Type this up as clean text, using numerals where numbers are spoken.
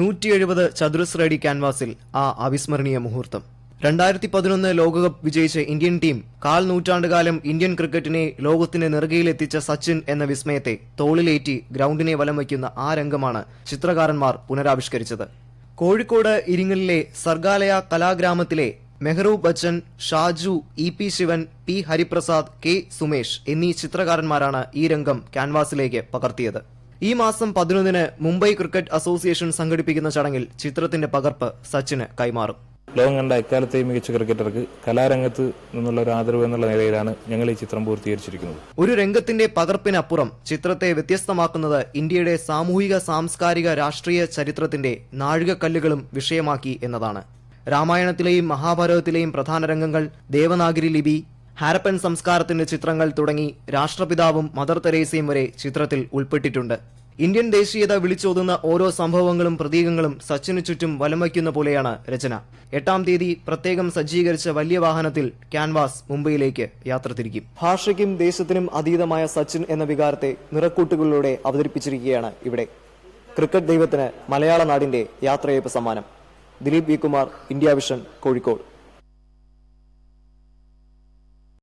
170 ചതുരശ്ര അടി ക്യാൻവാസിൽ ആ അവിസ്മരണീയ മുഹൂർത്തം. 2011 ലോകകപ്പ് വിജയിച്ച ഇന്ത്യൻ ടീം കാൽ നൂറ്റാണ്ടുകാലം ഇന്ത്യൻ ക്രിക്കറ്റിനെ ലോകത്തിന്റെ നെറുകയിലെത്തിച്ച സച്ചിൻ എന്ന വിസ്മയത്തെ തോളിലേറ്റി ഗ്രൗണ്ടിനെ വലം വയ്ക്കുന്ന ആ രംഗമാണ് ചിത്രകാരന്മാർ പുനരാവിഷ്കരിച്ചത്. കോഴിക്കോട് ഇരിങ്ങലിലെ സർഗാലയ കലാഗ്രാമത്തിലെ Mehroob Bachchan, Shaju, E P. Sivan, P. Hariprasad, K. Sumesh എന്നീ ചിത്രകാരന്മാരാണ് ഈ രംഗം ക്യാൻവാസിലേക്ക് പകർത്തിയത്. ഈ മാസം 11 മുംബൈ ക്രിക്കറ്റ് അസോസിയേഷൻ സംഘടിപ്പിക്കുന്ന ചടങ്ങിൽ ചിത്രത്തിന്റെ പകർപ്പ് സച്ചിന് കൈമാറും. ലോകം കണ്ട എക്കാലത്തെയും മികച്ച ക്രിക്കറ്റർക്ക് കലാരംഗത്ത് നിന്നുള്ള ഒരു ആദരവ് എന്നുള്ള നിലയിലാണ് ഞങ്ങൾ ഈ ചിത്രം പൂർത്തീകരിച്ചിരിക്കുന്നത്. ഒരു രംഗത്തിന്റെ പകർപ്പിനപ്പുറം ചിത്രത്തെ വ്യത്യസ്തമാക്കുന്നത് ഇന്ത്യയുടെ സാമൂഹിക, സാംസ്കാരിക, രാഷ്ട്രീയ ചരിത്രത്തിന്റെ നാഴികക്കല്ലുകളും വിഷയമാക്കി എന്നതാണ്. രാമായണത്തിലെയും മഹാഭാരതത്തിലെയും പ്രധാന രംഗങ്ങൾ, ദേവനാഗരി ലിപി, ഹാരപ്പൻ സംസ്കാരത്തിന്റെ ചിത്രങ്ങൾ തുടങ്ങി രാഷ്ട്രപിതാവും മദർ തെരേസയും വരെ ചിത്രത്തിൽ ഉൾപ്പെട്ടിട്ടുണ്ട്. ഇന്ത്യൻ ദേശീയത വിളിച്ചോതുന്ന ഓരോ സംഭവങ്ങളും പ്രതീകങ്ങളും സച്ചിനു ചുറ്റും വലം വയ്ക്കുന്ന പോലെയാണ് രചന. 8-ാം തീയതി പ്രത്യേകം സജ്ജീകരിച്ച വലിയ വാഹനത്തിൽ ക്യാൻവാസ് മുംബൈയിലേക്ക് യാത്ര തിരിക്കും. ഭാഷയ്ക്കും ദേശത്തിനും അതീതമായ സച്ചിൻ എന്ന വികാരത്തെ നിറക്കൂട്ടുകളിലൂടെ അവതരിപ്പിച്ചിരിക്കുകയാണ് ഇവിടെ. ക്രിക്കറ്റ് ദൈവത്തിന് മലയാള നാടിന്റെ യാത്രയയപ്പ് സമ്മാനം. Dileep V. Kumar, India vision, Kozhikode.